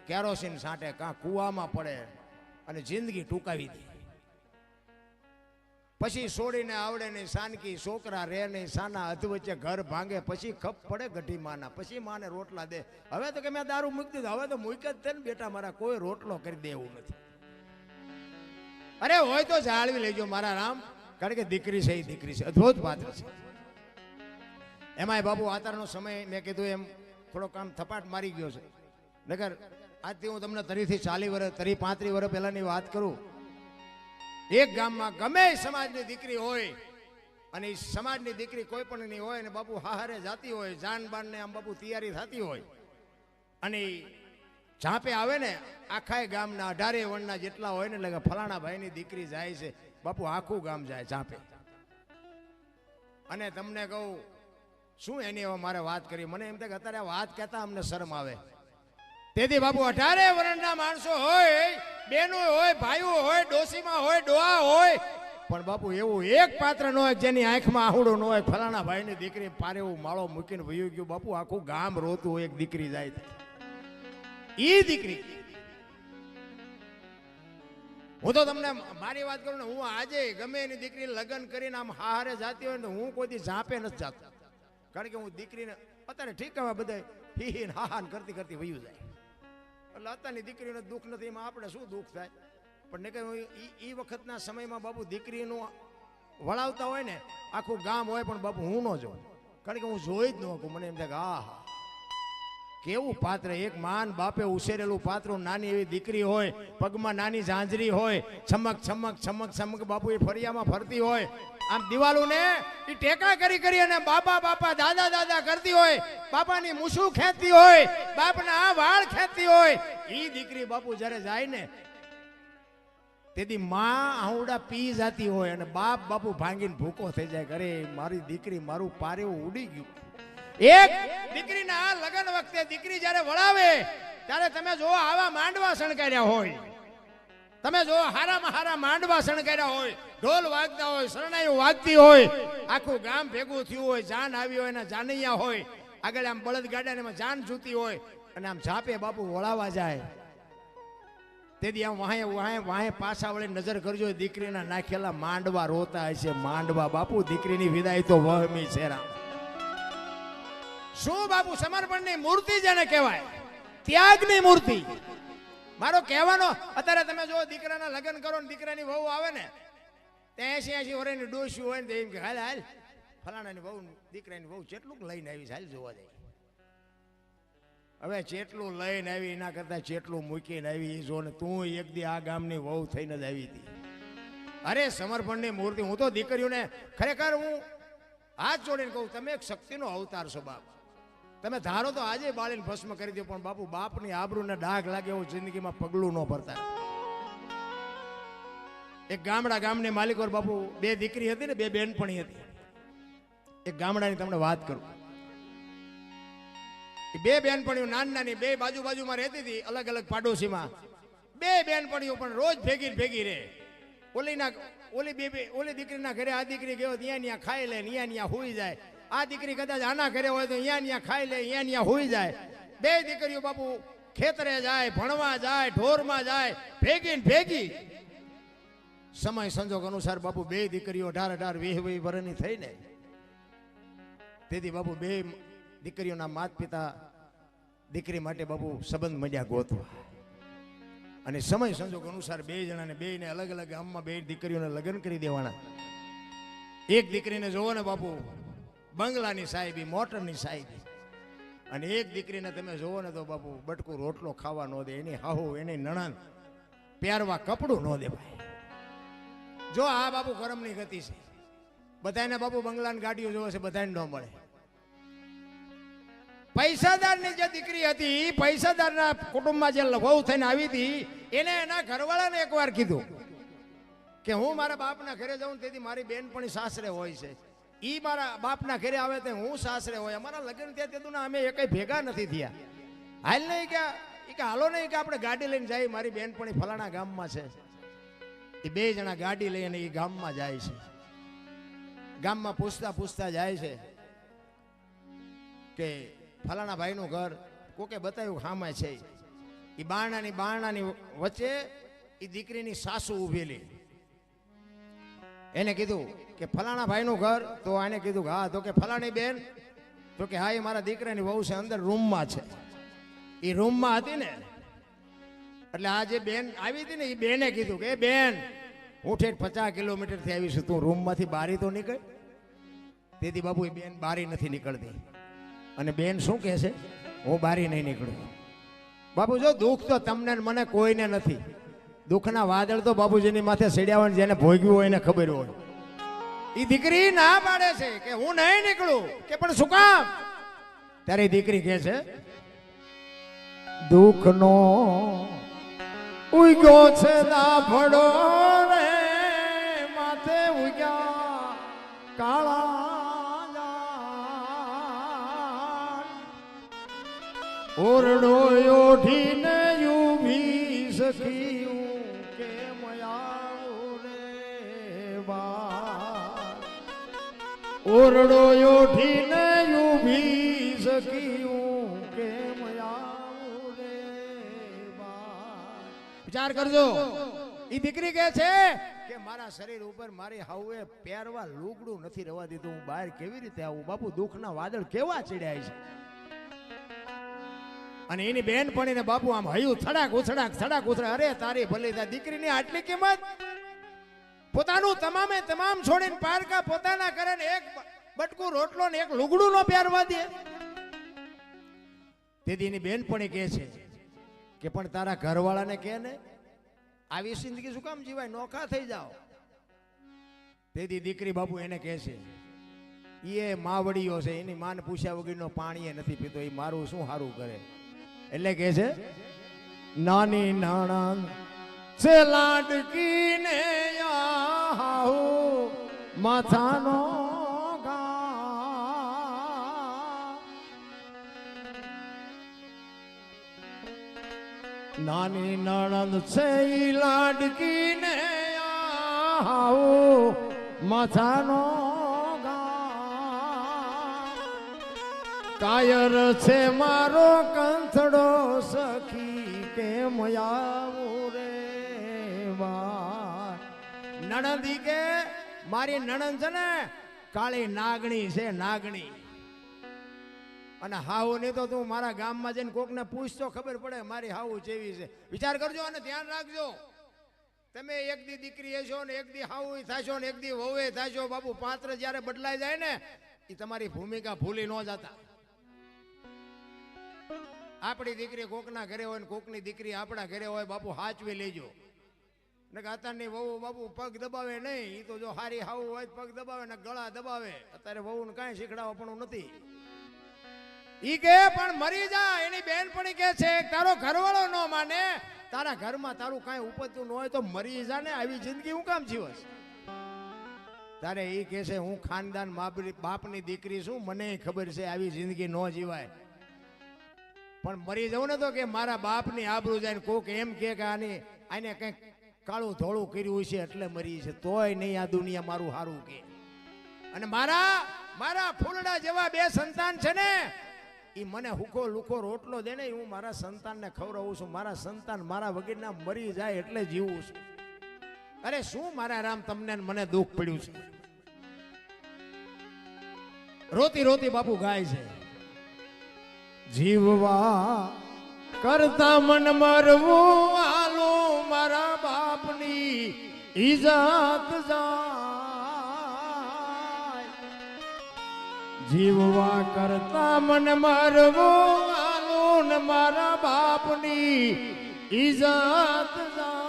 Kerosene છાંટે, કાં કૂવામાં પડે અને જિંદગી ટૂંકાવી દે. પછી છોડીને આવડે નહીં, સાનકી છોકરા રે નહીં, સાના અધવચ્ચે ઘર ભાંગે, પછી ખપ પડે ગઢી માના, પછી માને રોટલા દે. હવે તો કે મેં દારૂ મૂકી દીધો, હવે તો મૂકી જ છે ને બેટા મારા, કોઈ રોટલો કરી દે એવું નથી. અરે હોય તો જાળવી લેજો મારા રામ, કારણ કે દીકરી છે એ દીકરી છે, અદ્ભુત પાત્ર છે. એમાંય બાપુ આતારનો સમય મેં કીધું એમ થોડોક આમ થપાટ મારી ગયો છે. નગર આજથી હું તમને 30 થી 40 વર્ષ 35 વર્ષ પહેલાની વાત કરું. એક ગામમાં ગમે સમાજની દીકરી હોય અને એ સમાજની દીકરી કોઈ પણ નહીં હોય, અને બાપુ હારે જાતી હોય, જાન બાન ને આમ બાપુ તૈયારી થતી હોય, અને ઝાંપે આવે ને આખા ગામના 18 વણના જેટલા હોય ને, એટલે કે ફલાણા ભાઈની દીકરી જાય છે, બાપુ આખું ગામ જાય ઝાંપે. અને તમને કહું શું એની મારે વાત કરી, મને એમ થાય કે અત્યારે વાત કહેતા અમને શરમ આવે. તેથી બાપુ 18 વર્ષના માણસો હોય, બેનો હોય, ભાઈઓ હોય, ડોસીમાં હોય, ડોહા હોય, પણ બાપુ એવું એક પાત્ર ન હોય જેની આંખમાં આહુડો ન હોય. ફલાણા ભાઈની દીકરી પારે એવું માળો મૂકીને વયું ગયું, બાપુ આખું ગામ રોતું હોય એક દીકરી જાય. ઈ દીકરી, હું તો તમને મારી વાત કરું ને, હું આજે ગમે એની દીકરી લગ્ન કરીને આમ હારે જાતી હોય ને, હું કોઈ દી ઝાંપે નથી જાતો, કારણ કે હું દીકરીને અત્યારે ઠીક હવે બધા હી હાહાન કરતી કરતી વયું જાય, એટલે અત્યારની દીકરીને દુઃખ નથી, એમાં આપણે શું દુઃખ થાય. પણ નહીં કે એ વખતના સમયમાં બાપુ દીકરીનું વળાવતા હોય ને આખું ગામ હોય, પણ બાપુ હું ન જોઉં, કારણ કે હું જોઈ જ ન શકું. મને એમ થાય કે આહા કેવું પાત્ર, એક માન બાપે ઉછેરેલું પાત્ર. નાની એવી દીકરી હોય, પગમાં નાની ઝાંઝરી હોય, છમક છમક છમક છમક બાપુ એ ફરિયામાં ફરતી હોય, આમ દિવાલું ને એ ટેકા કરી કરી અને બાપા બાપા દાદા દાદા કરતી હોય, બાપાની મૂછું ખેંચતી હોય, બાપના આ વાળ ખેંચતી હોય. એ દીકરી બાપુ જ્યારે જાય ને તેથી માં આહુડા પી જાતી હોય, અને બાપ બાપુ ભાંગીને ભૂકો થઈ જાય. અરે મારી દીકરી, મારું પારેવું ઉડી ગયું. એક દીકરીના લગ્ન વખતે દીકરી જ્યારે વળાવે ત્યારે તમે જો આવા માંડવા શણગાર્યા હોય, તમે જો હારામાં હારા માંડવા શણગાર્યા હોય, ઢોલ વાગતા હોય, શરણાઈઓ વાગતી હોય, આખું ગામ ભેગું થયું હોય, જાન આવી હોય ને જાનૈયા હોય, આગળ આમ બળદ ગાડામાં જાન જૂતી હોય, અને આમ ઝાપે બાપુ વળાવા જાય. તેથી આમ વાહે વાહે વાહે પાછા વળે નજર કરજો, દીકરીના નાખેલા માંડવા રોતા હશે. માંડવા બાપુ, દીકરીની વિદાય તો વહમી છે રામ. શું બાપુ, સમર્પણની મૂર્તિ જેને કહેવાય, ત્યાગની મૂર્તિ. મારો કહેવાનો, અત્યારે તમે જો દીકરાના લગ્ન કરો ને દીકરાની વહુ આવે ને, 80 વર્ષની ડોશી હોય ને તો એમ કે હાલ હાલ ફલાણાની વહુ, દીકરાની વહુ કેટલું લઈને આવી છે, હાલ જોવા જાય. હવે જેટલું લઈને આવી એના કરતા જેટલું મૂકીને આવી એ જો ને. તું એક દી આ ગામની વહુ થઈને જ આવી હતી. અરે સમર્પણની મૂર્તિ. હું તો દીકરીઓને ખરેખર હું હાથ જોડીને કહું, તમે એક શક્તિનો અવતાર છો બાપ. તમે ધારો તો આજે બાળીને ભસ્મ કરી દો, પણ બાપુ બાપની આબરૂને ડાઘ લાગે એવું જિંદગીમાં પગલું ન ભરતા. એક ગામની માલિકો બાપુ 2 દીકરી હતી ને 2 બેનપણી હતી. એક ગામડાની તમને વાત કરું, એ 2 બેનપણીઓ નાની નાની 2 બાજુમાં રહેતી હતી, અલગ અલગ પાડોશીમાં. 2 બેનપણીઓ પણ રોજ ભેગી રહે. ઓલી દીકરીના ઘરે આ દીકરી ગયો ત્યાં ખાઈ લે, ત્યાં હુઈ જાય. આ દીકરી કદાચ આના ઘરે હોય તો અહીંયા ખાઈ લે, અહીંયા હુઈ જાય. 2 દીકરીઓ બાપુ ખેતરે જાય, ભણવા જાય, ઢોરમાં જાય, ભેગી. સમય સંજોગ અનુસાર બાપુ 2 દીકરીઓ 18 20 વર્ષની થઈ ને, તેથી બાપુ 2 દીકરીઓના માતા પિતા દીકરી માટે બાપુ સંબંધ મળ્યા ગોતવા, અને સમય સંજોગ અનુસાર 2 જણાને 2ને અલગ અલગ ગામમાં 2 દીકરીઓને લગ્ન કરી દેવાના. એક દીકરીને જોવો ને બાપુ બંગલાની સાહેબી, મોટરની સાહેબી, અને એક દીકરીને તમે જોવો ને તો બાપુ બટકું રોટલો ખાવા ન દે, એની હાહુ એની નણંદ પહેરવા કપડું ન દે ભાઈ. જો આ બાપુ કરમની ગતિ છે. બધાને બાપુ બંગલાની ગાડીઓ જોવે છે, બધાને ન મળે. પૈસાદારની જે દીકરી હતી, પૈસાદારના કુટુંબમાં જે વહુ થઈને આવી હતી, એને એના ઘરવાળાને એકવાર કીધું કે હું મારા બાપના ઘરે જાઉં તેથી મારી બેનપણી સાસરે હોય છે, ઈ મારા બાપના ઘરે આવે તો હું સાસરે હોય. અમારા લગ્ન થયા તેતું અમે એકઈ ભેગા નથી થયા. હાલ નહીં કે હાલો નહીં કે આપણે ગાડી લઈને જાય, મારી બેનપણી ફલાણા ગામમાં છે. એ 2 જણા ગાડી લઈને એ ગામમાં જાય છે. ગામમાં પૂછતા જાય છે કે ફલાણા ભાઈનું ઘર કોકે બતાવ્યું હામાં છે. એ બારણાની વચ્ચે એ દીકરીની સાસુ ઊભેલી. એને કીધું કે ફલાણા ભાઈનું ઘર, તો આને કીધું હા, તો કે ફલાણી બેન, તો કે હા એ મારા દીકરાની વહુ છે, અંદર રૂમમાં છે. એ રૂમમાં હતી ને એટલે આ જે બેન આવી હતી ને એ બેને કીધું કે બેન હું ઠેઠ 50 કિલોમીટરથી આવી છું, તું રૂમમાંથી બારી તો નીકળ. તેથી બાપુ એ બેન બારી નથી નીકળતી. અને બેન શું કહે છે, હું બારી નહીં નીકળું. બાપુ જો દુઃખ તો તમને મને કોઈને નથી. દુઃખના વાદળ તો બાપુજીની માથે સડ્યા હોય, જેને ભોગવ્યું હોય એને ખબર હોય. એ દીકરી ના પાડે છે કે હું નહીં નીકળું. કે પણ શું કામ? ત્યારે દીકરી કહે છે દુઃખનો ઉગ્યો છે દાફડો રે માથે ઉગ્યા કાળા ઓરડો ઓઢીને ઊભી સખી કેમ આવું રે બા. ઓરડો ઓઢીને ઊભી સખી કેમ આવું રે બા. વિચાર કરજો. એ દીકરી કહે છે કે મારા શરીર ઉપર મારી હાઉએ પહેરવા લુગડું નથી રહેવા દીધું, હું બહાર કેવી રીતે આવું? બાપુ દુઃખના વાદળ કેવા ચડ્યા છે. અને એની બેનપણીને બાપુ આમ હયું થડાક ઉથડાક થડાક ઉથડાક. અરે તારી ભલી થા, દીકરીની આટલી કિંમત. પોતાનું તમામે તમામ છોડીને પારકા પોતાના કરે ને એક બટકું રોટલો ને એક લુગડું નો પહેરવા દે. તેથી એની બેનપણી કહે છે કે પણ તારા ઘરવાળાને કહે ને આવી જિંદગી શું કામ જીવાય, નોખા થઈ જાઓ. તેથી દીકરી બાપુ એને કહે છે એ માવડીઓ છે, એની માન પૂછ્યા વગરનો પાણી નથી પીતો, એ મારું શું સારું કરે. એટલે કહે છે નાની નણંદ છે લાડકી ને માથાનો નાની નણંદ છે લાડકી ને માથાનો કાયર છે મારો કંથડો સખી કેમ આવું રે બા. નણંદી કે મારી નણંદ છે ને કાળી નાગણી છે, નાગણી. અને હાવું નહીં તો તું મારા ગામમાં જઈને કોકને પૂછતો ખબર પડે મારી હાવું જેવી છે. વિચાર કરજો અને ધ્યાન રાખજો. તમે એક દી દીકરી હશો ને એક દી હાવું થશો ને એક દી વહુએ થશો. બાપુ પાત્ર જ્યારે બદલાઈ જાય ને એ તમારી ભૂમિકા ભૂલી ન જતા. આપણી દીકરી કોકના ઘરે હોય ને કોકની દીકરી આપણા ઘરે હોય, બાપુ હાચવી લેજો. ને અત્યારની વહુ બાપુ પગ દબાવે નહીં. એ તો જો હારી હાવું હોય પગ દબાવે ને ગળા દબાવે. અત્યારે વહુને કાંઈ શીખડાવવા પણ નથી. ઈ કે પણ મરી જા. એની બેનપણી કે છે તારો ઘરવાળો ન માને, તારા ઘરમાં તારું કાંઈ ઉપજતું ન હોય તો મરી જા ને, આવી જિંદગી હું કામ જીવસ. તારે ઈ કે છે હું ખાનદાન બાપની દીકરી છું, મને ખબર છે આવી જિંદગી ન જીવાય. પણ મરી જાઉં ને તો કે મારા બાપની આબરૂ જાય ને કોક એમ કે આને કંઈક કાળું ધોળું કર્યું છે એટલે મરી છે, તોય નહીં આ દુનિયા મારું હારું કે. અને મારા ફૂલડા જેવા 2 સંતાન છે ને એ મને હુકો લુખો રોટલો દે ને હું મારા સંતાનને ખવડાવું છું. મારા સંતાન મારા વગરના મરી જાય એટલે જીવું છું. અરે શું મારા રામ તમને મને દુઃખ પડ્યું છે. રોતી રોતી બાપુ ગાય છે જીવવા કરતા મન મરવું આલો મારા બાપની ઇજ્જત જાય. જીવવા કરતા મન મરવું આલો ને મારા બાપની ઇજ્જત જાય.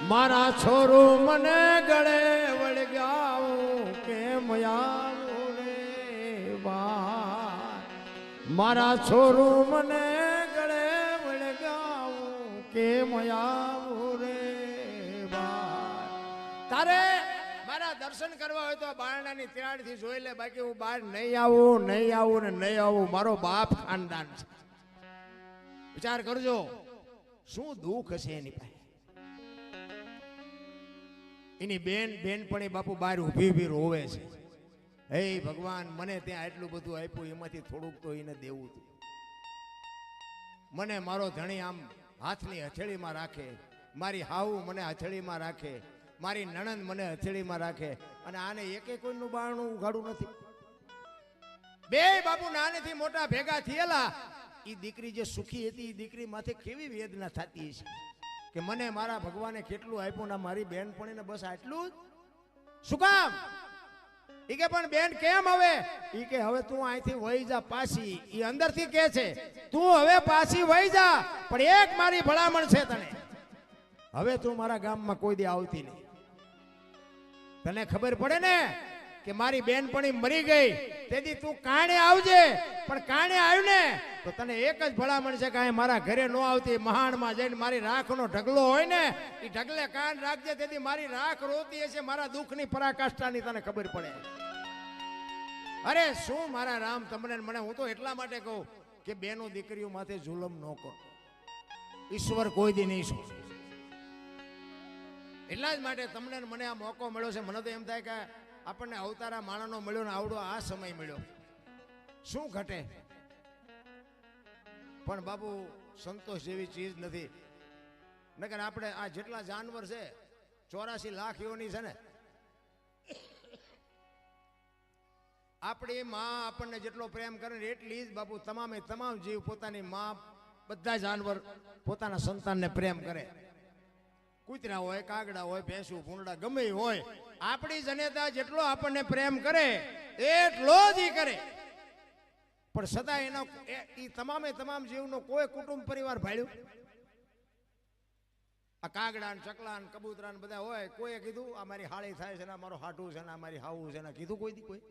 મારા છોરો મને ગળે વળગાવું કેમ આવું રે બા. મારા છોરો મને ગળે વળગાવું કેમ આવું રે બા. તારે મારા દર્શન કરવા હોય તો બારણાની તિરાડથી જોઈ લે, બાકી હું બહાર નહીં આવું ને નહીં આવું. મારો બાપ ખાનદાન છે. વિચાર કરજો શું દુઃખ છે એની પાસે. એની બેનપણી બાપુ બહાર ઊભી રોવે છે. હે ભગવાન મને ત્યાં એટલું બધું આપ્યું, એમાંથી થોડુંક તો એને દેવું હતું. મને મારો ધણી આમ હાથની હથેળીમાં રાખે, મારી હાવું મને હથેળીમાં રાખે, મારી નણંદ મને હથેળીમાં રાખે, અને આને એકે કોઈનું બારણું ઉઘાડું નથી. બે બાપુ નાનેથી મોટા ભેગા થયેલા. એ દીકરી જે સુખી હતી એ દીકરી માથે કેવી વેદના થતી હશે કે મને મારા ભગવાને કેટલું આપ્યું ને મારી બેનપણીને બસ આટલું જ. શું કામ? ઈ કે પણ બેન કેમ હવે? ઈ કે હવે તું અહીંથી વહી જા પાછી. ઈ અંદરથી કહે છે તું હવે પાછી વહી જા, પણ એક મારી ભલામણ છે તને, હવે તું મારા ગામમાં કોઈ દી આવતી નહીં. તને ખબર પડે ને કે મારી બેનપણી મરી ગઈ તેથી તું કાણે આવજે, પણ કાણે આવ્યું ને તો તને એક જ ભલામણ છે કે અહીં મારા ઘરે ન આવતી. મહાણમાં જઈને મારી રાખનો ઢગલો હોય ને એ ઢગલે કાન રાખજે, તેથી મારી રાખ રોતી હશે મારા દુઃખની પરાકાષ્ઠાની તને ખબર પડે. અરે શું મારા રામ તમને મને, હું તો એટલા માટે કહું કે બેનો દીકરીઓ માથે જુલમ ન કરો. ઈશ્વર કોઈ દી નહીં શું. એટલા જ માટે તમને મને આ મોકો મળ્યો છે. મને તો એમ થાય કે આપણને અવતારા માણસનો મળ્યો ને આવડો આ સમય મળ્યો, શું ઘટે? પણ બાપુ સંતોષ જેવી ચીજ નથી. નકર આપણે આ જેટલા જાનવર છે 84 લાખ યોની છે ને, આપણી માં આપણને જેટલો પ્રેમ કરે ને એટલી જ બાપુ તમામે તમામ જીવ પોતાની માં, બધા જાનવર પોતાના સંતાનને પ્રેમ કરે. કૂતરા હોય, કાગડા હોય, ભેંસું, ભૂંડા ગમે હોય, આપણી જનેતા જેટલો આપણને પ્રેમ કરે એટલો જ ઈ કરે. પણ સદા એનો એ તમામે તમામ જીવનો કોઈ કુટુંબ પરિવાર ભાળ્યું? આ કાગડા ને ચકલા ને કબૂતરા ને બધા હોય, કોઈએ કીધું આ મારી હાળી થાય છે ને, મારો હાટું છે ને, મારી હાવું છે ને, કીધું કોઈ દી કોઈ?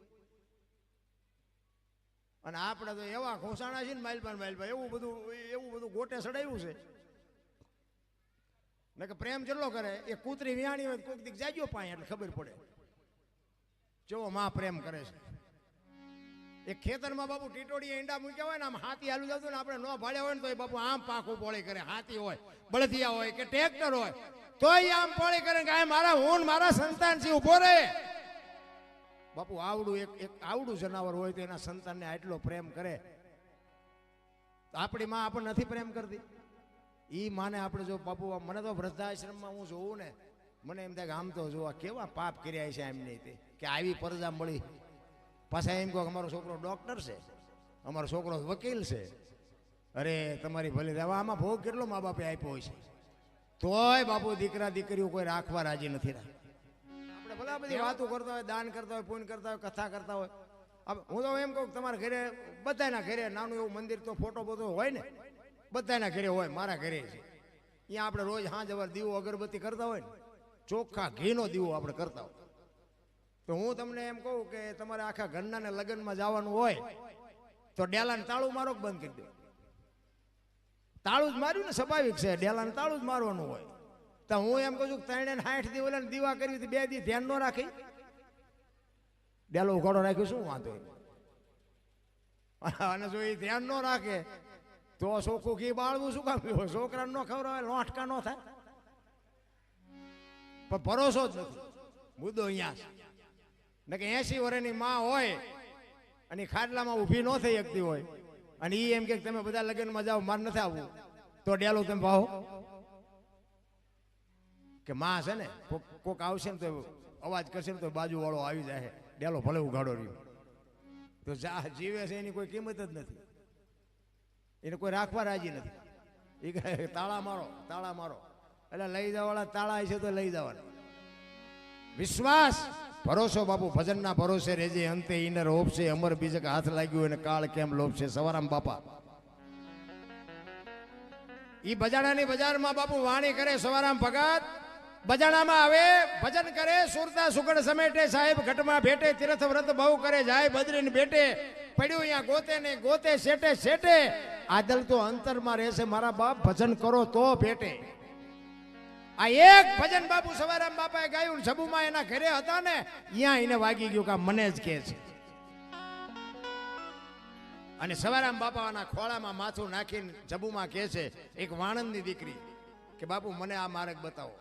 અને આપણે તો એવા ઘોસાણા છે ને માઇલભાઈ એવું બધું ગોટે સડાયું છે ને કે પ્રેમ જેટલો કરે એ કૂતરી વિયાણી હોય કોઈક દીક જાગ્યો પાય એટલે ખબર પડે કેવો માં પ્રેમ કરે છે. એ ખેતરમાં બાપુ ટીટોડી ઈંડા મૂક્યા હોય ને આમ હાથી હાલું જતું ને આપણે ન ભાળ્યા હોય ને તો એ બાપુ આમ પાખું પોળી કરે. હાથી હોય, બળદિયા હોય કે ટ્રેક્ટર હોય તોય આમ પોળી કરે કે મારા હું મારા સંતાન છે ઉભો રહે. બાપુ આવડું એક આવડું જનાવર હોય તો એના સંતાનને આટલો પ્રેમ કરે. આપણી માં આપણને નથી પ્રેમ કરતી. ઈ માને આપણે જો બાપુ મને તો વૃદ્ધાશ્રમમાં હું જોઉં ને મને એમ થાય કે આમ તો જોવા કેવા પાપ કર્યા છે એમને કે આવી પરજા મળી. પાછા એમ કહો અમારો છોકરો ડોક્ટર છે, અમારો છોકરો વકીલ છે. અરે તમારી ભલે હવે આમાં ભોગ કેટલો મા બાપે આપ્યો હોય છે, તોય બાપુ દીકરા દીકરીઓ કોઈ રાખવા રાજી નથી. આપણે ભલા બધી વાતો કરતા હોય, દાન કરતા હોય, પુણ્ય કરતા હોય, કથા કરતા હોય. હું તો એમ કહું તમારા ઘરે બધાના ઘરે નાનું એવું મંદિર તો ફોટો બોટો હોય ને, બધાના ઘરે હોય. મારા ઘરે છે અહીંયા આપણે રોજ હાંજ અવાર દીવો અગરબત્તી કરતા હોય ને, ચોખ્ખા ઘીનો દીવો આપણે કરતા હોય. તો હું તમને એમ કહું કે તમારે આખા ઘરના ને લગ્નમાં જવાનું હોય તો ડેલાને તાળું મારો બંધ કરી દો. તાળું જ માર્યું ને સ્વાભાવિક છે, ડેલાને તાળું જ મારવાનું હોય. તો હું એમ કહું છું કે 360 દી ઓલા દીવા કરી 2 દી ધ્યાન ન રાખી ડેલો ઉઘાડો રાખ્યો શું વાંધો? અને જો એ ધ્યાન ન રાખે તો ચોખ્ખું ઘી બાળવું શું કામ? છોકરાને ન ખવડાવે, લોટકા ન થાય. પણ ભરોસો જ નથી. મુદ્દો અહીંયા છે ને કે 80 વર્ષની માં હોય અને ખાટલામાં ઊભી ન થઈ શકતી હોય અને એ એમ કે તમે બધા લગ્નમાં જાઓ મારે નથી આવવું, તો ડેલો તમે ભાવો કે માં છે ને કોક આવશે ને તો અવાજ કરશે ને તો બાજુવાળો આવી જાય, ડેલો ભલે ઉઘાડો રહ્યો. તો જીવે છે એની કોઈ કિંમત જ નથી, એને કોઈ રાખવા રાજી નથી. એ કહે તાળા મારો, તાળા મારો. એટલે લઈ જવાવાળા તાળા છે તો લઈ જવાના. વિશ્વાસ ભરોસો બાપુ ભજનના ભરોસે રેજે, અંતે ઈનર હોપશે, અમર બીજક હાથ લાગ્યું અને કાળ કેમ લોપશે. સવારામ બાપા ઈ બજાડાની બજારમાં બાપુ વાણી કરે. સવારામ ભગત બજાડામાં આવે, ભજન કરે, સુરતા સુગડ સમેટે, સાહેબ ઘટમાં ભેટે, તીર્થ વ્રત બહુ કરે, જાય બદ્રીને બેટે, પડ્યું અહીંયા ગોતે ને ગોતે, શેટે શેટે, આદલ તો અંતરમાં રહેશે મારા બાપ, ભજન કરો તો ભેટે. આ એક ભજન બાપુ સવારામ બાપાએ ગાયું. જબુમાં એના ઘરે હતા ને અહીંયા એને વાગી ગયું કે મને જ કે છે. અને સવારામ બાપાના ખોળામાં માથું નાખીને જબુમાં કહે છે એક વાણંદની દીકરી કે બાપુ મને આ માર્ગ બતાવો.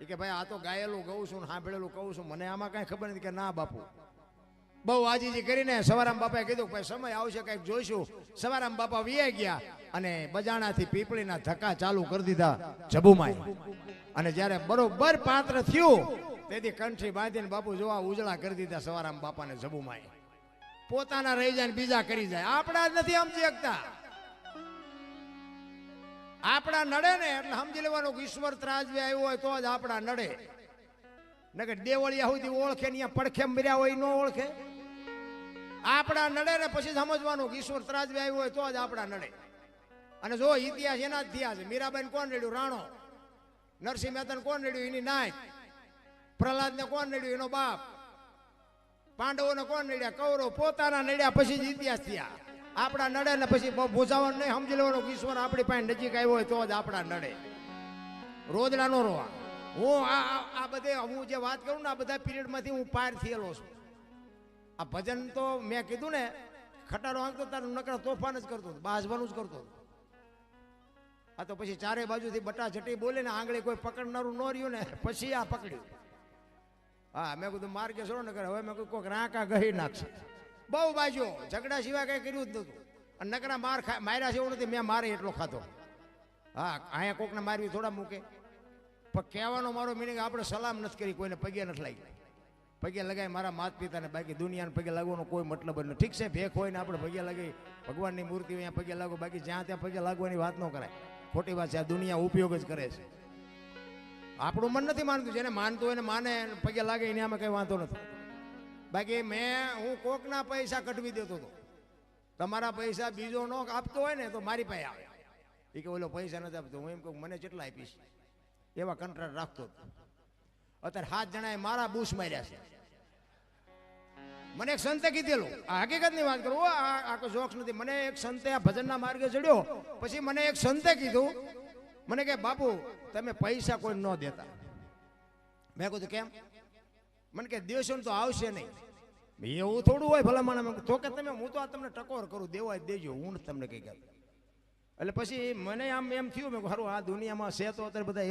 એ કે ભાઈ આ તો ગાયેલું ગઉં છું, સાંભળેલું કહું છું, મને આમાં કાંઈ ખબર નથી. કે ના બાપુ બહુ આજીજી કરીને સવારામ બાપાએ કીધું ભાઈ સમય આવશે કંઈક જોઈશું. સવારામ બાપા વિયા ગયા અને બજાણાથી પીપળીના ધક્કા ચાલુ કરી દીધા જબુમાએ. અને જ્યારે બરોબર પાત્ર થયું તેથી કંઠી બાંધીને બાપુ જોવા ઉજળા કરી દીધા સવારામ બાપાને જબુમાએ. પોતાના રહી જાય ને બીજા કરી જાય. આપણા જ નથી સમજી શકતા. આપણા નડે ને એટલે સમજી લેવાનું કે ઈશ્વર ત્રાજવે આવ્યો હોય તો જ આપણા નડે. નકર દેવળિયા સુધી ઓળખે ને પડખે મર્યા હોય ન ઓળખે. આપણા નડે ને પછી સમજવાનું કે ઈશ્વર ત્રાજવે આવ્યો હોય તો જ આપણા નડે. અને જો ઇતિહાસ એના જ થયા છે. મીરાબાઈ કોણ નડ્યું? રાણો. નરસિંહ મહેતા કોણ નડ્યું? એની નાય. પ્રહલાદ ને કોણ નડ્યું? એનો બાપ. પાંડવોને કોણ નડ્યા? કૌરવ. પોતાના નડ્યા પછી જ ઇતિહાસ થયા. આપણા નડે ને પછી ભૂજાવાનું નહીં. સમજી લેવાનું કે ઈશ્વર આપણી પાસે નજીક આવ્યો હોય તો જ આપણા નડે. રોદડા નો રોવા. હું આ બધે હું જે વાત કરું ને આ બધા પીરિયડમાંથી હું પાર થયેલો છું. આ ભજન તો મેં કીધું ને ખટારો આંકતો તારું નકરા તોફાન જ કરતો હતો. બાજવાનું જ કરતો હતો. આ તો પછી ચારે બાજુથી બટા જટી બોલે ને આંગળી કોઈ પકડનારું ન રહ્યું ને પછી આ પકડ્યું. હા મેં કીધું માર્ગે છોડો ને કરે. હવે મેં કોઈક રાંકા ગહી નાખશે. બહુ બાજુ ઝઘડા સિવાય કઈ કર્યું જ નતું. અને નકરા માર્યા છે એવું નથી. મેં મારે એટલો ખાધો. હા અહીંયા કોકને મારવી થોડા મૂકે. પણ કહેવાનો મારો મિનિંગ આપણે સલામ નથી કરી, કોઈને પગે નથી લાગી. પગે લગાય મારા માતા પિતાને, બાકી દુનિયાને પગે લાગવાનો કોઈ મતલબ જ નથી. ઠીક છે ભેખ હોય ને આપણે પગે લગાવી, ભગવાનની મૂર્તિ અહીંયા પગે લાગો, બાકી જ્યાં ત્યાં પગે લાગવાની વાત ન કરાય. ખોટી વાત છે. આ દુનિયા ઉપયોગ જ કરે છે. આપણું મન નથી માનતું. જેને માનતું હોય ને માને પગે લાગે એને આમાં કઈ વાંધો નથી. બાકી હું કોકના પૈસા કઢવી દેતો હતો. તમારા પૈસા બીજો નો આપતો હોય ને તો મારી પાસે આવે. એ કે ઓલો પૈસા નથી આપતો. હું એમ કહું મને કેટલા આપીશ? એવા કંટ્રાક્ટ રાખતો હતો. અત્યારે 7 જણાએ મારા બૂસ માર્યા છે. મને એક સંતે કીધેલું, આ હકીકતની વાત કરું, આ કોઈ જોક્સ નથી. મને એક સંતે આ ભજનના માર્ગે ચડ્યો પછી મને એક સંતે કીધું, મને કે બાપુ તમે પૈસા કોઈ ન દેતા. મેં કીધું કેમ? મને કે દેશો તો આવશે નહીં. એવું થોડું હોય ભલા મને. તો કે તમે હું તો આ તમને ટકોર કરું, દેવા જ દેજો, હું તમને કઈ કહેતો. એટલે પછી મને આમ એમ થયું મેં સારું આ દુનિયામાં છે તો અત્યારે બધા